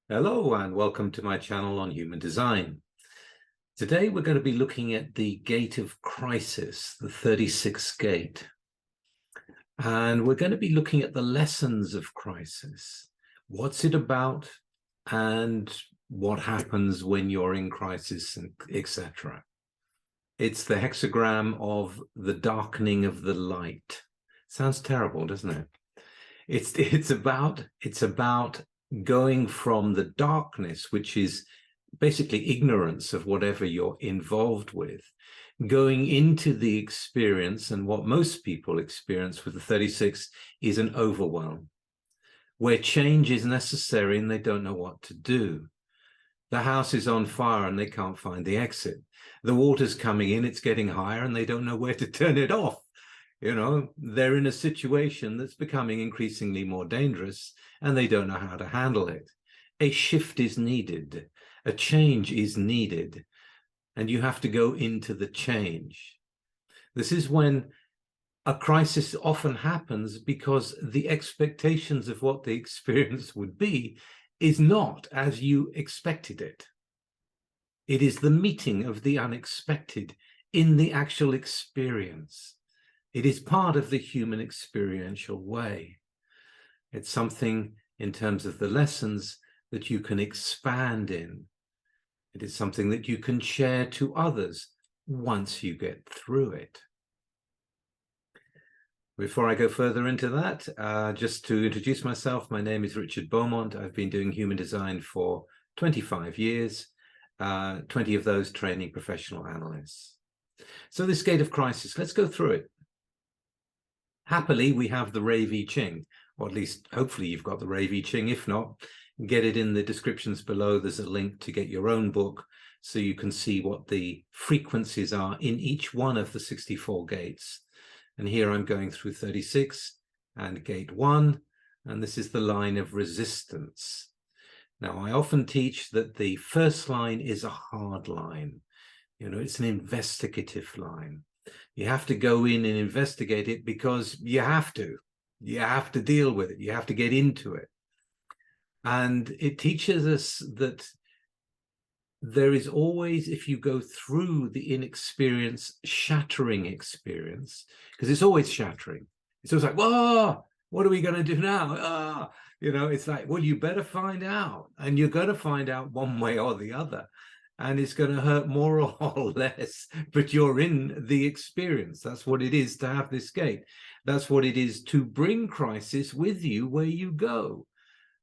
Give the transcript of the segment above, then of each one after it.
Hello and welcome to my channel on human design. Today we're going to be looking at the gate of crisis, the 36th gate. And we're going to be looking at the lessons of crisis. What's it about and what happens when you're in crisis, etc. It's the hexagram of the darkening of the light. Sounds terrible, doesn't it? It's about going from the darkness, which is basically ignorance of whatever you're involved with, going into the experience. And what most people experience with the 36 is an overwhelm, where change is necessary and they don't know what to do. The house is on fire and they can't find the exit. The water's coming in, it's getting higher, and they don't know where to turn it off. You know, they're in a situation that's becoming increasingly more dangerous and they don't know how to handle it. A shift is needed. A change is needed. And you have to go into the change. This is when a crisis often happens because the expectations of what the experience would be is not as you expected it. It is the meeting of the unexpected in the actual experience. It is part of the human experiential way. It's something in terms of the lessons that you can expand in. It is something that you can share to others once you get through it. Before I go further into that, just to introduce myself, my name is Richard Beaumont. I've been doing human design for 25 years, 20 of those training professional analysts. So this gate of crisis, let's go through it. Happily, we have the Rave I Ching, or at least hopefully you've got the Rave I Ching. If not, get it in the descriptions below. There's a link to get your own book so you can see what the frequencies are in each one of the 64 gates. And here I'm going through 36 and gate 1, and this is the line of resistance. Now, I often teach that the first line is a hard line. You know, it's an investigative line. You have to go in and investigate it because you have to. You have to deal with it. You have to get into it. And it teaches us that there is always, if you go through the inexperience, shattering experience, because it's always shattering. It's always like, whoa, what are we going to do now? You know, it's like, well, you better find out. And you're going to find out one way or the other. And it's going to hurt more or less, but you're in the experience. That's what it is to have this gate. That's what it is to bring crisis with you where you go.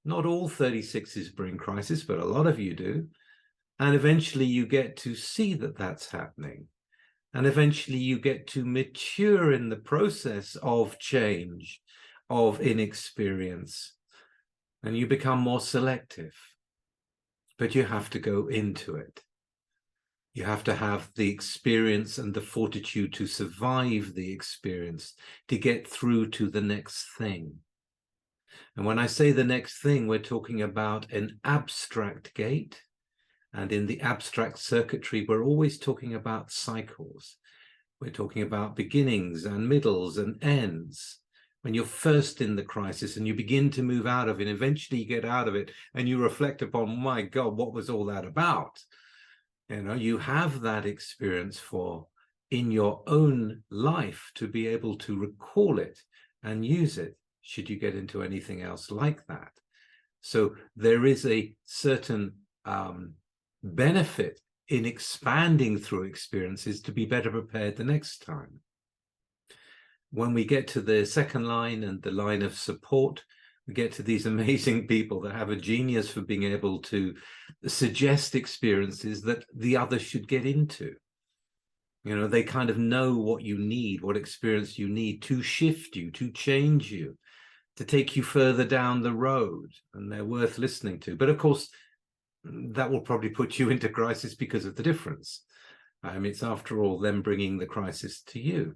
Not all 36s bring crisis, but a lot of you do. And eventually you get to see that that's happening. And eventually you get to mature in the process of change, of inexperience, and you become more selective. But you have to go into it. You have to have the experience and the fortitude to survive the experience, to get through to the next thing. And when I say the next thing, we're talking about an abstract gate. And in the abstract circuitry, we're always talking about cycles. We're talking about beginnings and middles and ends. When you're first in the crisis and you begin to move out of it, eventually you get out of it and you reflect upon, my God, what was all that about? You know, you have that experience for in your own life to be able to recall it and use it should you get into anything else like that. So there is a certain benefit in expanding through experiences to be better prepared the next time. When we get to the second line and the line of support, we get to these amazing people that have a genius for being able to suggest experiences that the other should get into. You know, they kind of know what you need, what experience you need to shift you, to change you, to take you further down the road, and they're worth listening to. But of course, that will probably put you into crisis because of the difference. It's after all them bringing the crisis to you.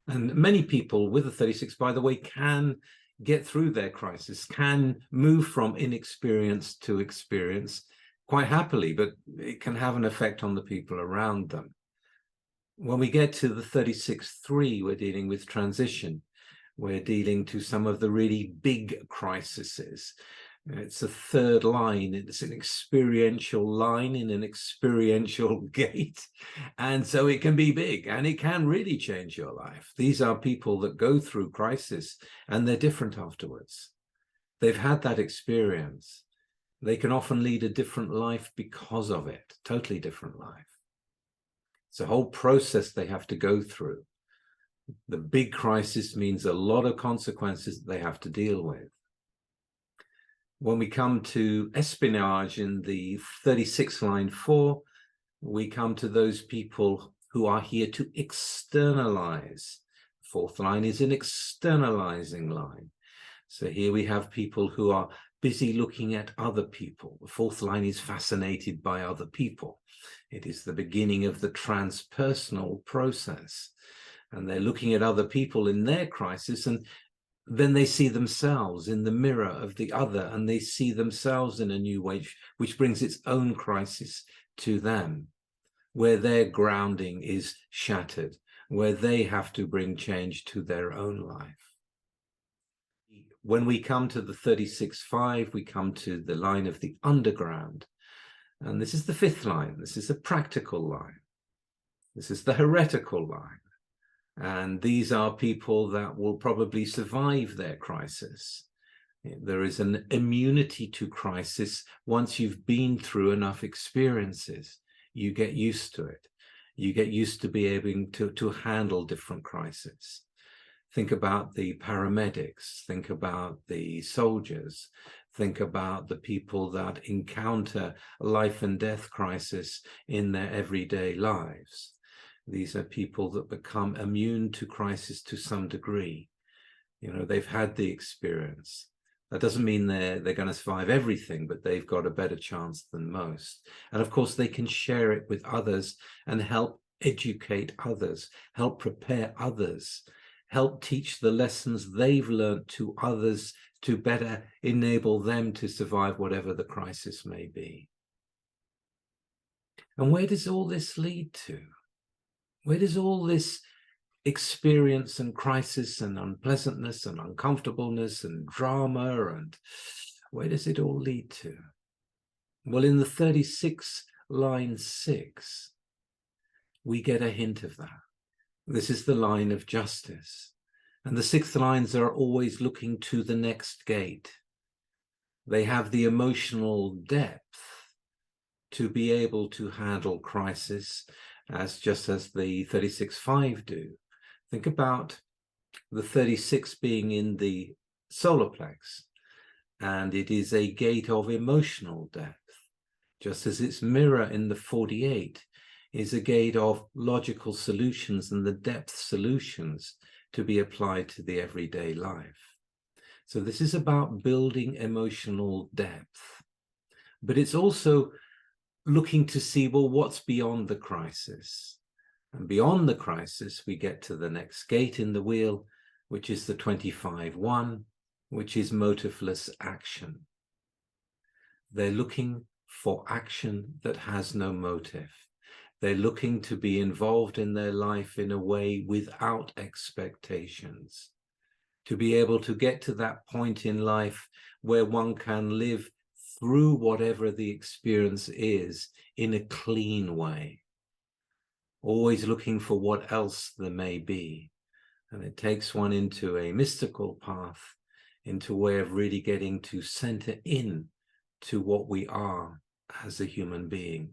And many people with the 36, by the way, can get through their crisis, can move from inexperience to experience quite happily, but it can have an effect on the people around them. When we get to the 36-3, we're dealing with transition. We're dealing to some of the really big crises. It's a third line. It's an experiential line in an experiential gate. And so it can be big and it can really change your life. These are people that go through crisis and they're different afterwards. They've had that experience. They can often lead a different life because of it, totally different life. It's a whole process they have to go through. The big crisis means a lot of consequences that they have to deal with. When we come to espionage in the 36 line 4, we come to those people who are here to externalize. Fourth line is an externalizing line. So here we have people who are busy looking at other people. The fourth line is fascinated by other people. It is the beginning of the transpersonal process. And they're looking at other people in their crisis, and then they see themselves in the mirror of the other, and they see themselves in a new way, which brings its own crisis to them, where their grounding is shattered, where they have to bring change to their own life. When we come to the 36-5, we come to the line of the underground. And this is the fifth line. This is a practical line. This is the heretical line. And these are people that will probably survive their crisis. There is an immunity to crisis. Once you've been through enough experiences, you get used to it. You get used to being able to handle different crises. Think about the paramedics, think about the soldiers, think about the people that encounter life and death crisis in their everyday lives. These are people that become immune to crisis to some degree. You know, they've had the experience. That doesn't mean they're going to survive everything, but they've got a better chance than most. And of course, they can share it with others and help educate others, help prepare others, help teach the lessons they've learned to others to better enable them to survive whatever the crisis may be. And where does all this lead to? Where does all this experience and crisis and unpleasantness and uncomfortableness and drama, and where does it all lead to? Well, in the 36 line 6, we get a hint of that. This is the line of justice. And the 6th lines are always looking to the next gate. They have the emotional depth to be able to handle crisis, just as the 36-5 do. Think about the 36 being in the solar plex, and it is a gate of emotional depth, just as its mirror in the 48 is a gate of logical solutions and the depth solutions to be applied to the everyday life. So this is about building emotional depth, but it's also looking to see, well, what's beyond the crisis? And beyond the crisis, we get to the next gate in the wheel, which is the 25-1, which is motiveless action. They're looking for action that has no motive. They're looking to be involved in their life in a way without expectations, to be able to get to that point in life where one can live through whatever the experience is in a clean way, always looking for what else there may be. And it takes one into a mystical path, into a way of really getting to center in to what we are as a human being.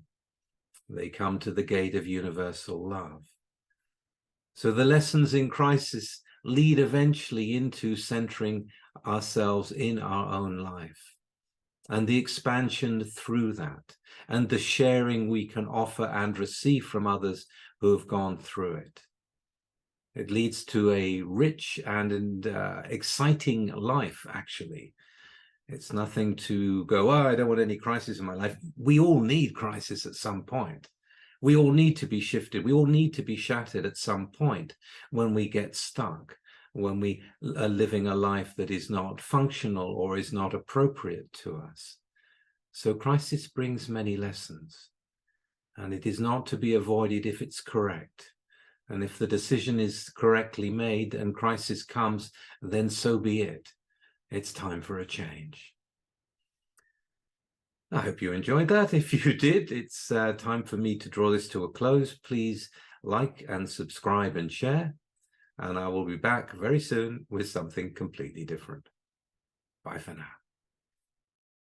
They come to the gate of universal love. So the lessons in crisis lead eventually into centering ourselves in our own life, and the expansion through that, and the sharing we can offer and receive from others who have gone through it. It leads to a rich and exciting life, actually. It's nothing to go, oh, I don't want any crisis in my life. We all need crisis at some point. We all need to be shifted. We all need to be shattered at some point when we get stuck, when we are living a life that is not functional or is not appropriate to us. So crisis brings many lessons, and it is not to be avoided if it's correct. And if the decision is correctly made and crisis comes, then so be it. It's time for a change. I hope you enjoyed that. If you did, it's time for me to draw this to a close. Please like and subscribe and share. And I will be back very soon with something completely different. Bye for now.